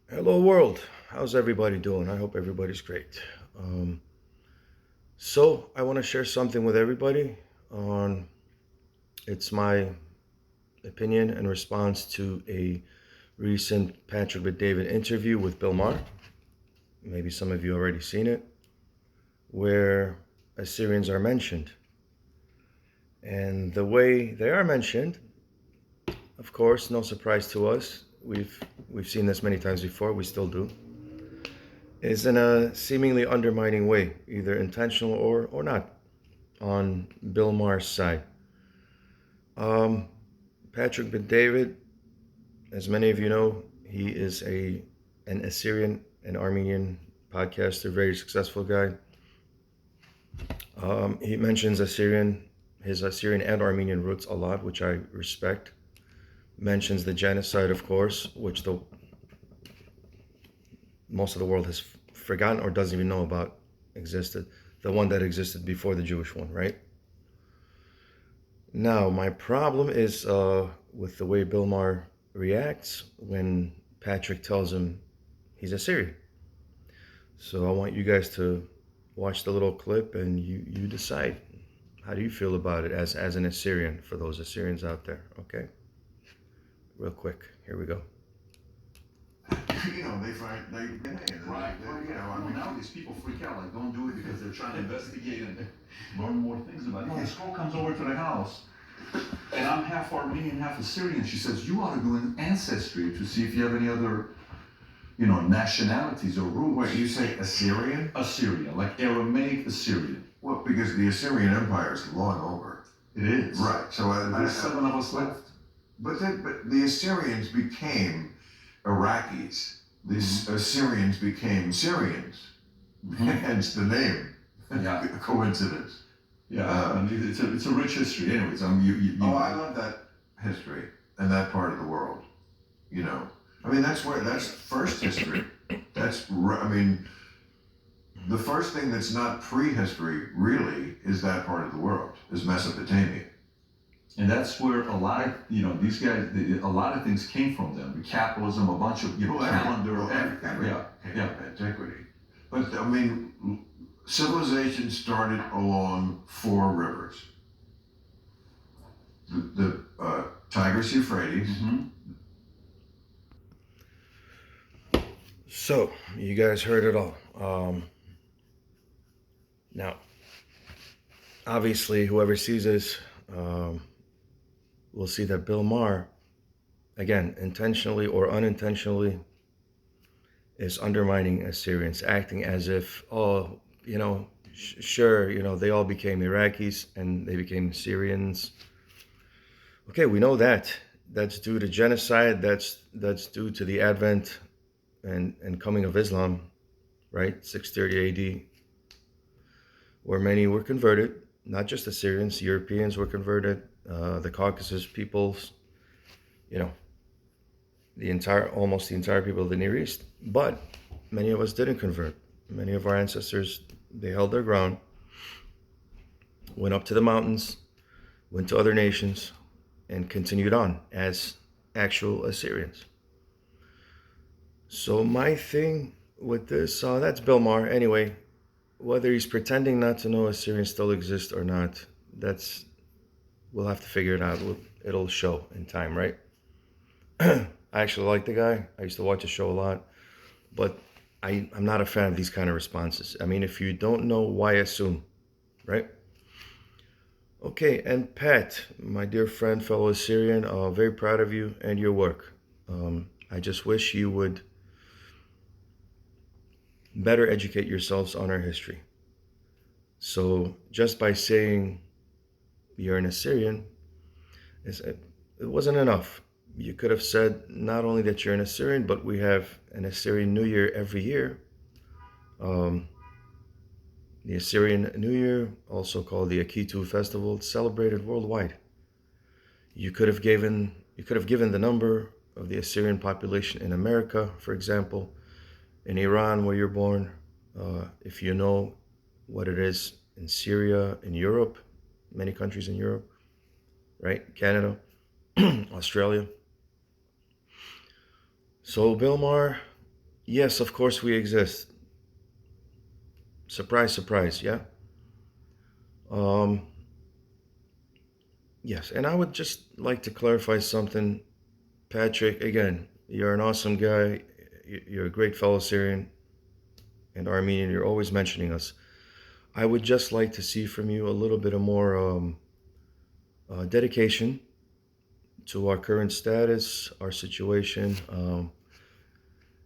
Hello world, how's everybody doing? I hope everybody's great. So I want to share something with everybody on it's my opinion in response to a recent Patrick with David interview with Bill Maher. Maybe some of you already seen it, where Assyrians are mentioned. And the way they are mentioned, of course, no surprise to us. We've seen this many times before, we still do, is in a seemingly undermining way, either intentional or not, on Bill Maher's side. Um, Patrick bin David, as many of you know, he is an Assyrian and Armenian podcaster, very successful guy. He mentions his Assyrian and Armenian roots a lot, which I respect. Mentions the genocide, of course, which most of the world has forgotten or doesn't even know about existed. The one that existed before the Jewish one, right? Now, my problem is with the way Bill Maher reacts when Patrick tells him he's Assyrian. So I want you guys to watch the little clip and you decide. How do you feel about it as an Assyrian, for those Assyrians out there, okay? Real quick, here we go. They find Right. I mean, nowadays people freak out, like don't do it because they're trying to investigate and learn more things about it. No, this girl comes over to the house, and I'm half Armenian, half Assyrian. She says, you ought to do an ancestry to see if you have any other, nationalities or roots. Wait, you say Assyrian? Assyrian, like Aramaic Assyrian. Well, because the Assyrian Empire is long over. It is. Right. So There's 7 of us left. But the Assyrians became Iraqis. The Assyrians became Syrians. Hence the name. Yeah. Coincidence. Yeah, and it's a rich history. Anyways, I love that history and that part of the world. I mean, that's first history. The first thing that's not prehistory really is that part of the world, is Mesopotamia. And that's where a lot of, these guys, a lot of things came from them. Capitalism, a bunch of, calendar, everything. Yeah. Antiquity. But, civilization started along 4 rivers. The Tigris, Euphrates. Mm-hmm. So, you guys heard it all. Now, obviously, whoever sees this will see that Bill Maher, again, intentionally or unintentionally, is undermining Assyrians, acting as if, sure, they all became Iraqis and they became Syrians. Okay, we know that. That's due to genocide. That's due to the advent and coming of Islam, right? 630 AD, where many were converted. Not just Assyrians, Europeans were converted. The Caucasus peoples, almost the entire people of the Near East. But many of us didn't convert. Many of our ancestors, they held their ground, went up to the mountains, went to other nations, and continued on as actual Assyrians. So my thing with this, that's Bill Maher. Anyway, whether he's pretending not to know Assyrians still exist or not, we'll have to figure it out. It'll show in time, right? I actually like the guy. I used to watch the show a lot, but I'm not a fan of these kind of responses. I mean, if you don't know, why assume, right? Okay, and Pat, my dear friend, fellow Assyrian, very proud of you and your work. I just wish you would better educate yourselves on our history. So just by saying you're an Assyrian, it wasn't enough. You could have said not only that you're an Assyrian, but we have an Assyrian New Year every year. The Assyrian New Year, also called the Akitu Festival, it's celebrated worldwide. You could have given the number of the Assyrian population in America, for example, in Iran, where you're born, if you know what it is in Syria, in Europe, many countries in Europe, right? Canada, Australia. So Bill Maher, Yes, of course we exist. Surprise, surprise, yeah? Um, yes, and I would just like to clarify something. Patrick, again, you're an awesome guy. You're a great fellow Syrian and Armenian. You're always mentioning us. I would just like to see from you a little bit of more dedication to our current status, our situation.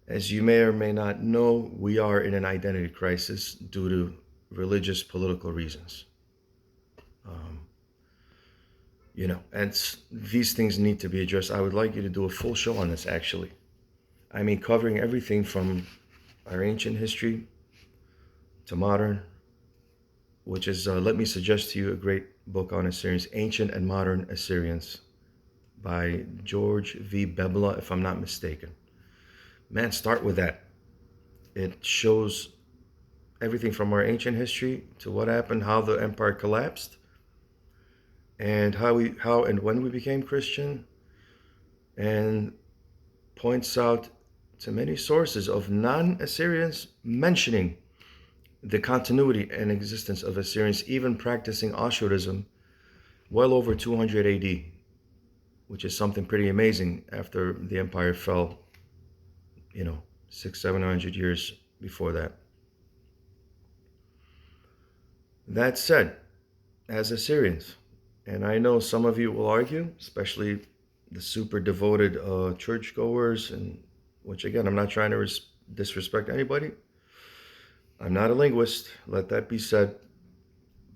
As you may or may not know, we are in an identity crisis due to religious, political reasons. Um, and these things need to be addressed. I would like you to do a full show on this, actually. I mean, covering everything from our ancient history to modern, which is, let me suggest to you a great book on Assyrians, Ancient and Modern Assyrians by George V. Bebla, if I'm not mistaken. Man, start with that. It shows everything from our ancient history to what happened, how the empire collapsed, and how and when we became Christian, and points out to many sources of non-Assyrians mentioning the continuity and existence of Assyrians, even practicing Ashurism well over 200 AD, which is something pretty amazing after the empire fell, 700 years before that. That said, as Assyrians, and I know some of you will argue, especially the super devoted churchgoers, and which again, I'm not trying to disrespect anybody. I'm not a linguist, let that be said,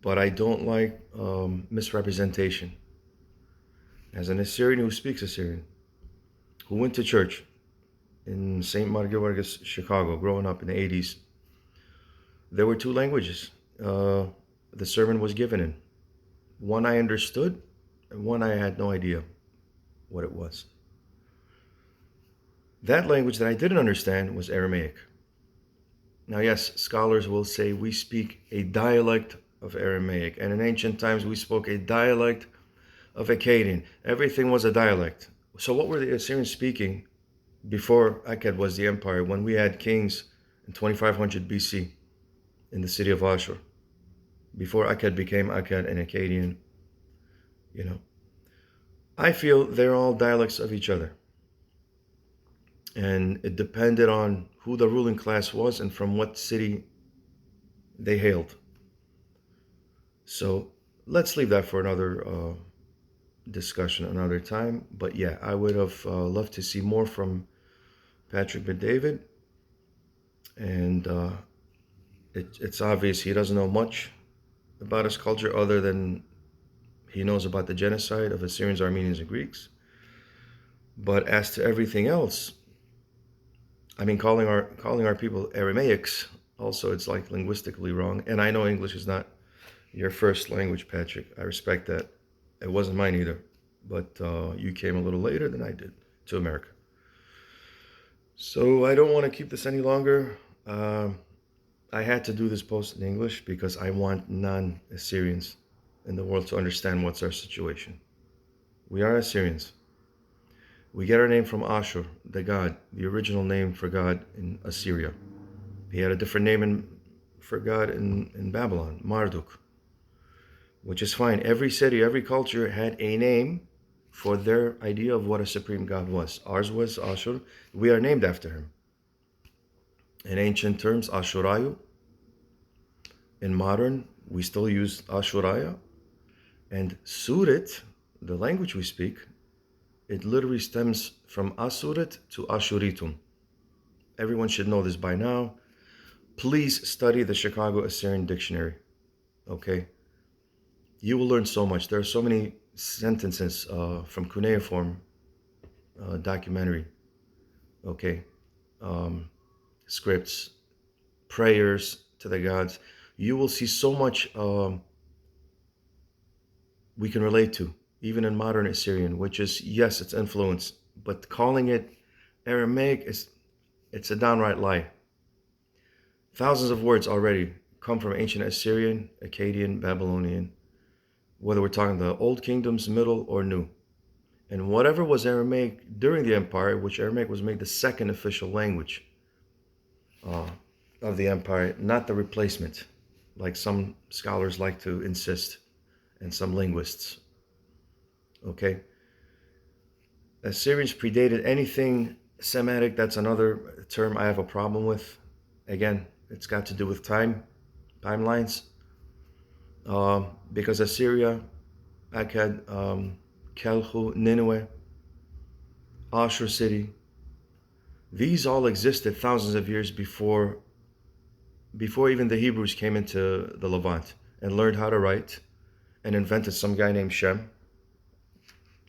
but I don't like misrepresentation. As an Assyrian who speaks Assyrian, who went to church in St. Margaret's, Chicago, growing up in the 80s, there were two languages the sermon was given in. One I understood, and one I had no idea what it was. That language that I didn't understand was Aramaic. Now, yes, scholars will say we speak a dialect of Aramaic, and in ancient times we spoke a dialect of Akkadian. Everything was a dialect. So, what were the Assyrians speaking before Akkad was the empire, when we had kings in 2500 BC in the city of Ashur? Before Akkad became Akkad and Akkadian, you know. I feel they're all dialects of each other. And it depended on who the ruling class was and from what city they hailed. So let's leave that for another discussion another time. But yeah, I would have loved to see more from Patrick Bet-David. And it's obvious he doesn't know much about his culture other than he knows about the genocide of Assyrians, Armenians, and Greeks. But as to everything else, I mean, calling our people Aramaics, also it's like linguistically wrong. And I know English is not your first language, Patrick. I respect that. It wasn't mine either. But you came a little later than I did to America. So I don't want to keep this any longer. I had to do this post in English because I want non-Assyrians in the world to understand what's our situation. We are Assyrians. We get our name from Ashur, the god, the original name for God in Assyria. He had a different name for God in Babylon, Marduk, which is fine. Every city, every culture had a name for their idea of what a supreme god was. Ours was Ashur. We are named after him. In ancient terms, Ashurayu. In modern, we still use Ashuraya. And Surit, the language we speak, it literally stems from Asurit to Ashuritum. Everyone should know this by now. Please study the Chicago Assyrian Dictionary, okay? You will learn so much. There are so many sentences from cuneiform documentary, okay? Scripts, prayers to the gods. You will see so much we can relate to, even in modern Assyrian, which is, yes, it's influence, but calling it Aramaic, it's a downright lie. Thousands of words already come from ancient Assyrian, Akkadian, Babylonian, whether we're talking the Old Kingdoms, Middle, or New. And whatever was Aramaic during the empire, which Aramaic was made the second official language of the empire, not the replacement, like some scholars like to insist, and some linguists. Okay? Assyrians predated anything Semitic. That's another term I have a problem with. Again, it's got to do with timelines. Because Assyria, Akkad, Kelchu, Nineveh, Ashur city, these all existed thousands of years before even the Hebrews came into the Levant and learned how to write and invented some guy named Shem.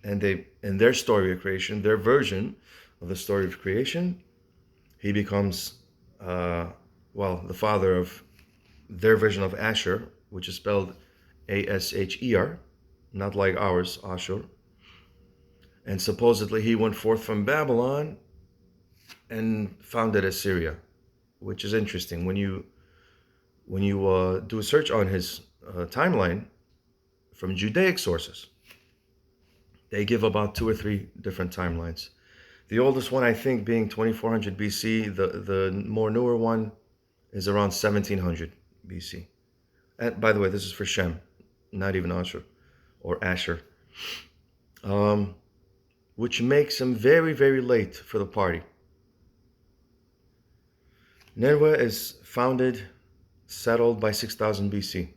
And they, in their story of creation, their version of the story of creation, he becomes, the father of their version of Asher, which is spelled Asher, not like ours, Ashur. And supposedly he went forth from Babylon and founded Assyria, which is interesting. When you do a search on his timeline from Judaic sources, they give about 2 or 3 different timelines. The oldest one, I think, being 2400 BC. The more newer one is around 1700 BC. And by the way, this is for Shem, not even Ashur or Asher, which makes him very, very late for the party. Nineveh is founded, settled by 6000 BC.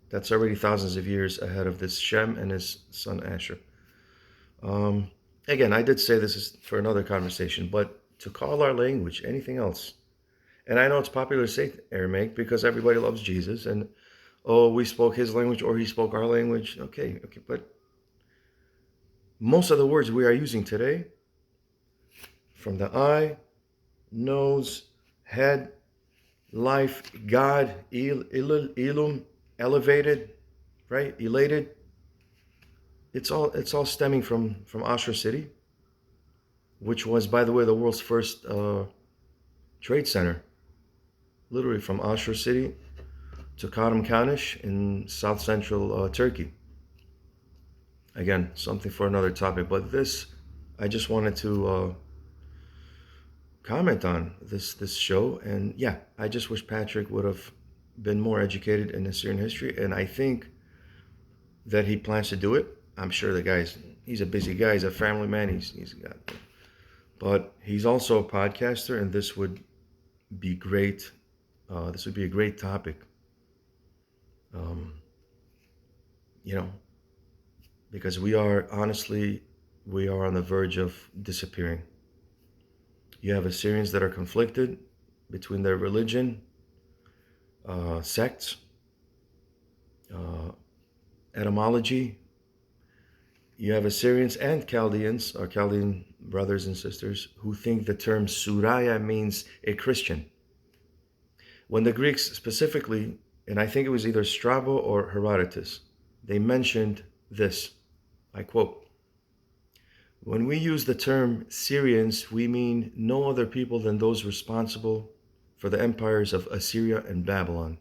That's already thousands of years ahead of this Shem and his son Asher. Again, I did say this is for another conversation, but to call our language anything else, and I know it's popular to say Aramaic because everybody loves Jesus, and we spoke his language or he spoke our language. Okay, but most of the words we are using today, from the eye, nose, head, life, God, ilum, elevated, right, elated. It's all stemming from Ashur city, which was, by the way, the world's first trade center. Literally from Ashur city to Karamanlis in south central Turkey. Again, something for another topic, but this, I just wanted to comment on this show. And yeah, I just wish Patrick would have been more educated in Assyrian history, and I think that he plans to do it. I'm sure he's a busy guy, he's a family man, he's got, but he's also a podcaster, and this would be great. This would be a great topic. Because we are on the verge of disappearing. You have Assyrians that are conflicted between their religion, sects, etymology. You have Assyrians and Chaldeans, or Chaldean brothers and sisters, who think the term Suraya means a Christian. When the Greeks specifically, and I think it was either Strabo or Herodotus, they mentioned this, I quote, "When we use the term Syrians, we mean no other people than those responsible for the empires of Assyria and Babylon."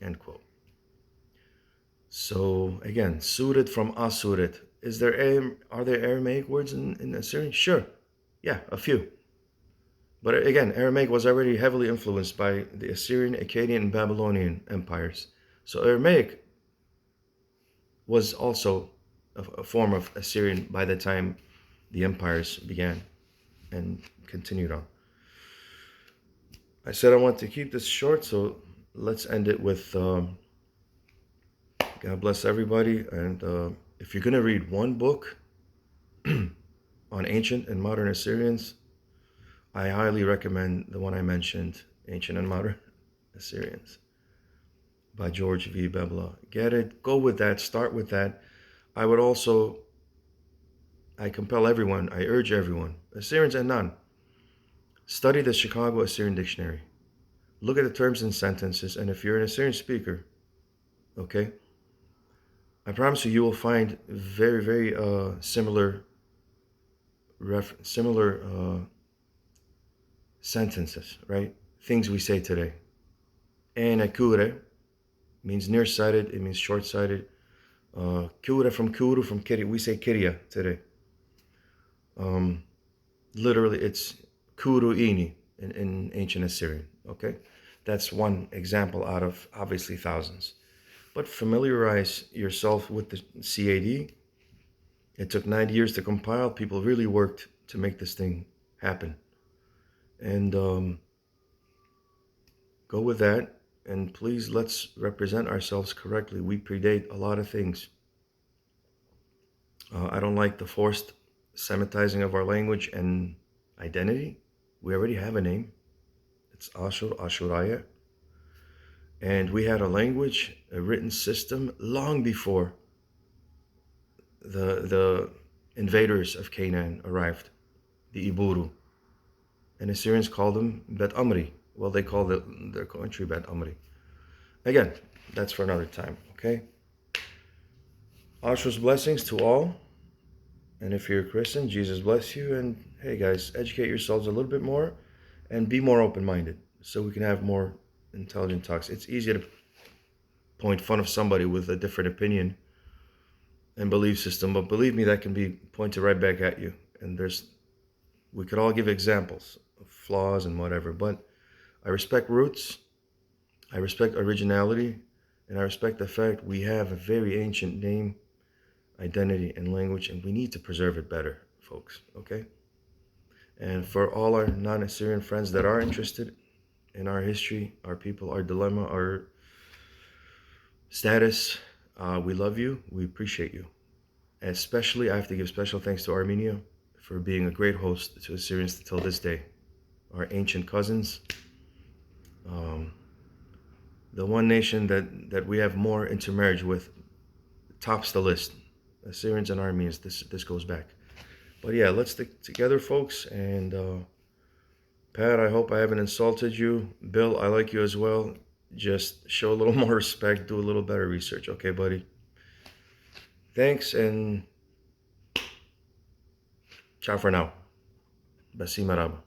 End quote. So again, suited from asurit. Are there Aramaic words in Assyrian? Sure. Yeah, a few. But again, Aramaic was already heavily influenced by the Assyrian, Akkadian, and Babylonian empires. So Aramaic was also a form of Assyrian by the time the empires began and continued on. I said I want to keep this short, so let's end it with God bless everybody. And if you're going to read one book on ancient and modern Assyrians, I highly recommend the one I mentioned, Ancient and Modern Assyrians, by George V. Bebla. Get it, go with that, start with that. I compel everyone, I urge everyone, Assyrians and none, study the Chicago Assyrian Dictionary. Look at the terms and sentences, and if you're an Assyrian speaker, okay, I promise you will find very, very similar sentences, right? Things we say today. Enakure means nearsighted, it means short-sighted. Kura from Kiria, we say Kiria today. Literally, it's Kuruini in ancient Assyrian, okay? That's one example out of obviously thousands. But familiarize yourself with the CAD. It took 90 years to compile. People really worked to make this thing happen. And go with that. And please, let's represent ourselves correctly. We predate a lot of things. I don't like the forced Semitizing of our language and identity. We already have a name. It's Ashur, Ashuraya. And we had a language, a written system long before the invaders of Canaan arrived, the Iburu. And Assyrians called them Bet Amri. Well, they called their country Bet Amri. Again, that's for another time, okay? Ashur's blessings to all. And if you're a Christian, Jesus bless you. And hey guys, educate yourselves a little bit more and be more open-minded so we can have more intelligent talks. It's easy to point fun of somebody with a different opinion and belief system, but believe me, that can be pointed right back at you. And we could all give examples of flaws and whatever, but I respect roots, I respect originality, and I respect the fact we have a very ancient name, identity, and language, and we need to preserve it better, folks, okay? And for all our non-Assyrian friends that are interested in our history, our people, our dilemma, our status, we love you, we appreciate you. And especially, I have to give special thanks to Armenia for being a great host to Assyrians till this day. Our ancient cousins, the one nation that we have more intermarriage with, tops the list. Assyrians and Armenians, this goes back. But yeah, let's stick together, folks. And Pat, I hope I haven't insulted you. Bill, I like you as well. Just show a little more respect, do a little better research, okay, buddy? Thanks, and ciao for now. Basim Araba.